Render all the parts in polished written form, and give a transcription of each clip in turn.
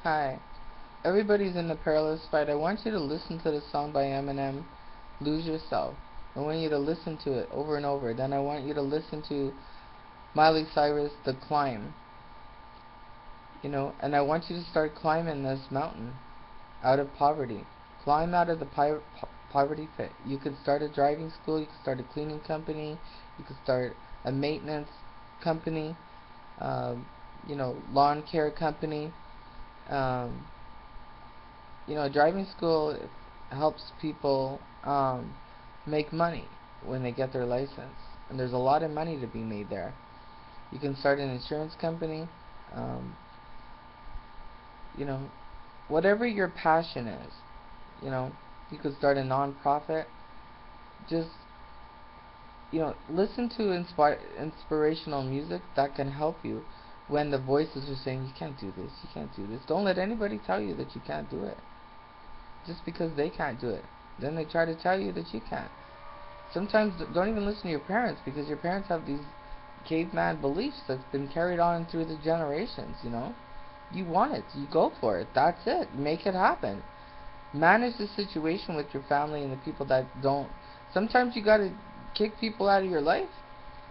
Hi. Everybody's in the perilous fight. I want you to listen to the song by Eminem, Lose Yourself. I want you to listen to it over and over. Then I want you to listen to Miley Cyrus, The Climb. And I want you to start climbing this mountain out of poverty. Climb out of the poverty pit. You could start a driving school. You could start a cleaning company. You could start a maintenance company. Lawn care company. Um, Driving school helps people make money when they get their license, and there's a lot of money to be made there. You can start an insurance company. Um, you know, Whatever your passion is, you know, you could start a non-profit. Just listen to inspirational music that can help you when the voices are saying you can't do this, you can't do this. Don't let anybody tell you that you can't do it just because they can't do it. Then they try to tell you that you can't. Sometimes don't even listen to your parents, because your parents have these caveman beliefs that's been carried on through the generations. You want it, you go for it. That's it. Make it happen. Manage the situation with your family and the people that don't. Sometimes you gotta kick people out of your life.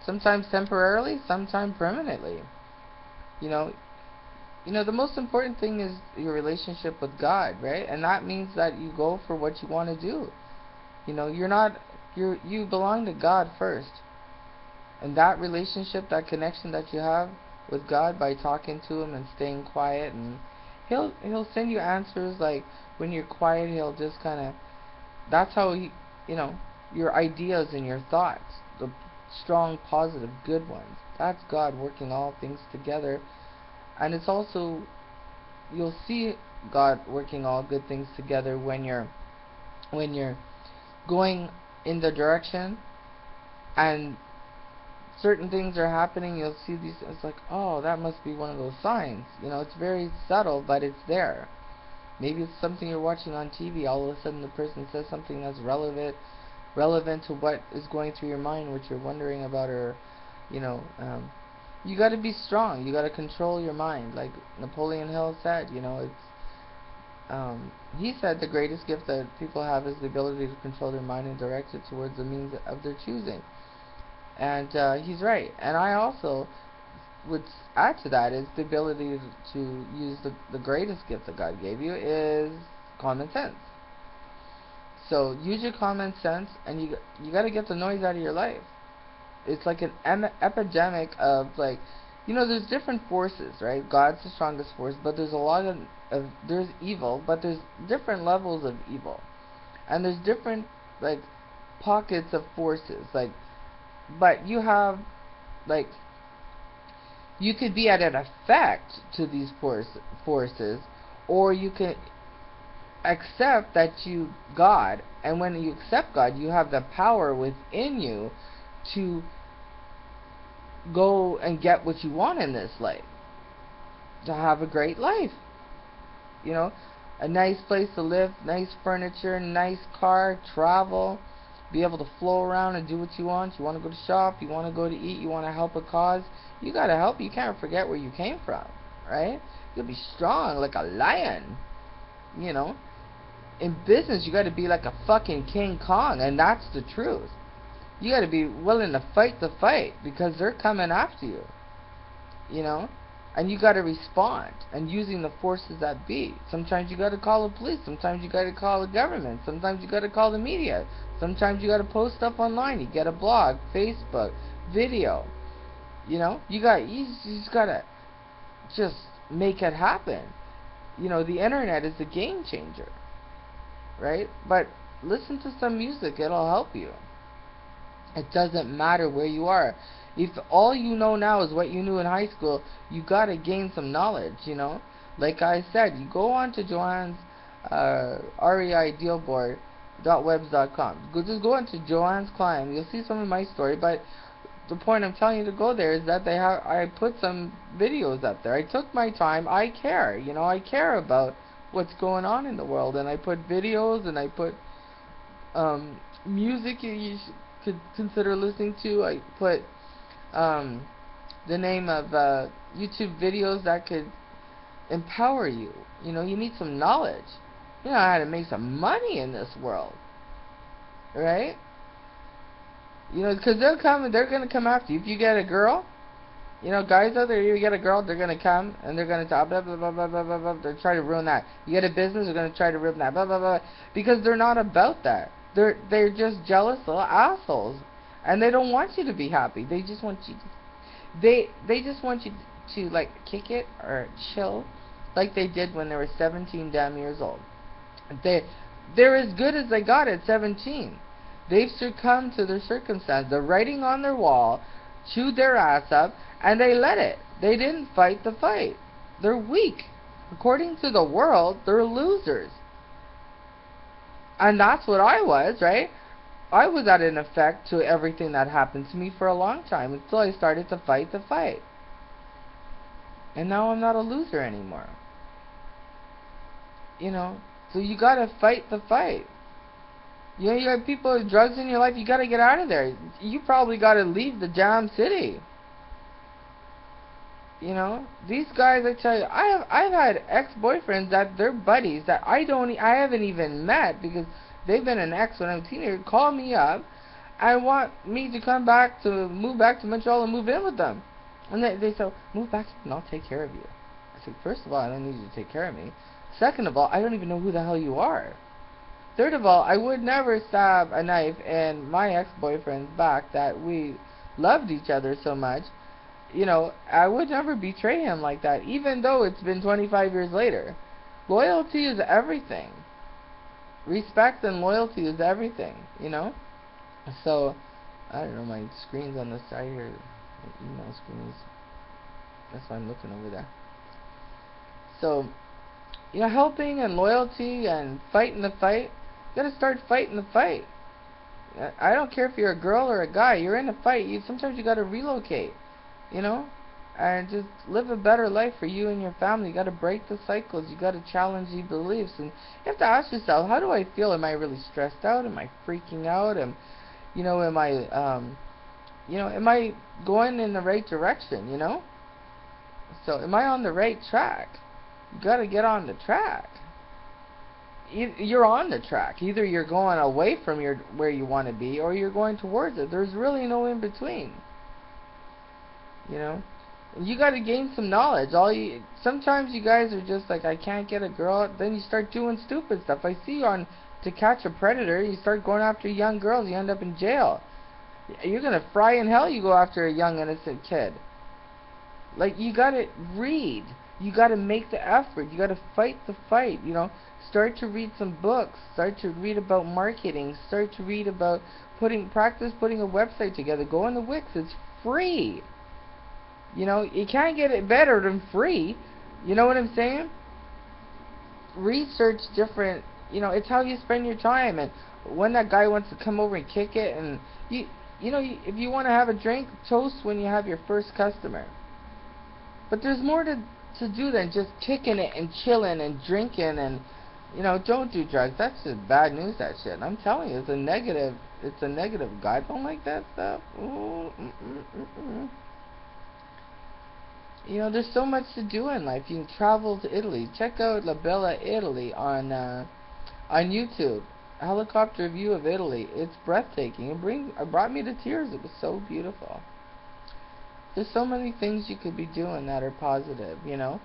Sometimes temporarily, sometimes permanently. You know, the most important thing is your relationship with God, right? And that means that you go for what you want to do. You belong to God first. And that relationship, that connection that you have with God by talking to him and staying quiet, and he'll send you answers. Like when you're quiet, he'll just kind of, that's how your ideas and your thoughts, the strong, positive, good ones, that's God working all things together. And it's also, you'll see God working all good things together when you're going in the direction and certain things are happening. You'll see these, it's like, oh, that must be one of those signs. It's very subtle, but it's there. Maybe it's something you're watching on TV. All of a sudden the person says something that's relevant to what is going through your mind, what you're wondering about. Or you know you got to be strong. You got to control your mind, like Napoleon Hill said. He said the greatest gift that people have is the ability to control their mind and direct it towards the means of their choosing. And he's right. And I also would add to that is the ability to use the greatest gift that God gave you is common sense. So use your common sense, and you got to get the noise out of your life. It's like an epidemic of, like, there's different forces, right? God's the strongest force, but there's a lot of there's evil, but there's different levels of evil, and there's different, like, pockets of forces, like, but you have, like, you could be at an effect to these forces, or you can accept that God, and when you accept God, you have the power within you to go and get what you want in this life, to have a great life. you know a nice place to live, nice furniture, nice car, travel, be able to flow around and do what you want. You want to go to shop, you want to go to eat, you want to help a cause, you got to help. You can't forget where you came from, right? You'll be strong like a lion. you know in business, you got to be like a fucking King Kong, and that's the truth. You got to be willing to fight the fight, because they're coming after you. you know and you got to respond, and using the forces that be. Sometimes you got to call the police, sometimes you got to call the government, sometimes you got to call the media, sometimes you got to post stuff online. You get a blog, Facebook, video. You just got to just make it happen. The internet is a game changer, right? But listen to some music, it'll help you. It doesn't matter where you are. If all you know now is what you knew in high school, you gotta gain some knowledge. Like I said, you go on to Joanne's reidealboard.webs.com. Just go into Joanne's Climb. You'll see some of my story, but the point I'm telling you to go there is that I put some videos up there. I took my time. I care. I care about what's going on in the world, and I put videos, and I put music could consider listening to. I put the name of YouTube videos that could empower you. You know, you need some knowledge. You know how to make some money in this world, right? You know, because they're gonna come after you. If you get a girl, you know, guys out there, you get a girl, they're gonna come and they're gonna talk blah blah blah blah blah blah blah. They're trying to ruin that. You get a business, they're gonna try to ruin that blah blah blah, because they're not about that. They're just jealous little assholes, and they don't want you to be happy. They just want you. They just want you to like kick it or chill, like they did when they were 17 damn years old. They're as good as they got at 17. They've succumbed to their circumstance. The writing on their wall chewed their ass up, and they let it. They didn't fight the fight. They're weak. According to the world, they're losers. And that's what I was, right? I was at an effect to everything that happened to me for a long time until I started to fight the fight. And now I'm not a loser anymore. You know, so you gotta fight the fight. You know, you got people with drugs in your life, you gotta get out of there. You probably gotta leave the damn city. You know, these guys, I tell you, I've had ex-boyfriends that they're buddies that I haven't even met, because they've been an ex when I was a teenager, call me up and want me to move back to Montreal and move in with them. And they say, move back and I'll take care of you. I said, first of all, I don't need you to take care of me. Second of all, I don't even know who the hell you are. Third of all, I would never stab a knife in my ex-boyfriend's back that we loved each other so much. You know, I would never betray him like that, even though it's been 25 years later. Loyalty is everything. Respect and loyalty is everything, you know? So, I don't know, my screen's on the side here. My email screen is... That's why I'm looking over there. So, you know, helping and loyalty and fighting the fight. You gotta start fighting the fight. I don't care if you're a girl or a guy. You're in a fight. Sometimes you gotta relocate. You know, and just live a better life for you and your family. You got to break the cycles. You got to challenge your beliefs, and you have to ask yourself, how do I feel? Am I really stressed out? Am I freaking out? Am I going in the right direction? You know, so am I on the right track? You got to get on the track. You're on the track. Either you're going away from where you want to be, or you're going towards it. There's really no in between. You know, you got to gain some knowledge. Sometimes you guys are just like, I can't get a girl. Then you start doing stupid stuff. I see you on To Catch a Predator. You start going after young girls. You end up in jail. You're gonna fry in hell. You go after a young innocent kid. Like, you gotta read. You gotta make the effort. You gotta fight the fight. You know, start to read some books. Start to read about marketing. Start to read about practice putting a website together. Go on the Wix. It's free. You know, you can't get it better than free. You know what I'm saying? Research different, you know, it's how you spend your time. And when that guy wants to come over and kick it, and if you want to have a drink, toast when you have your first customer. But there's more to do than just kicking it and chilling and drinking, and, you know, don't do drugs. That's just bad news, that shit. I'm telling you, it's a negative. God don't like that stuff. Ooh, You know, there's so much to do in life. You can travel to Italy. Check out La Bella Italy on YouTube. A helicopter view of Italy. It's breathtaking. It brought me to tears. It was so beautiful. There's so many things you could be doing that are positive, you know.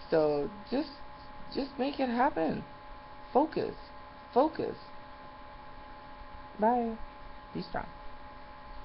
So just make it happen. Focus. Bye. Be strong.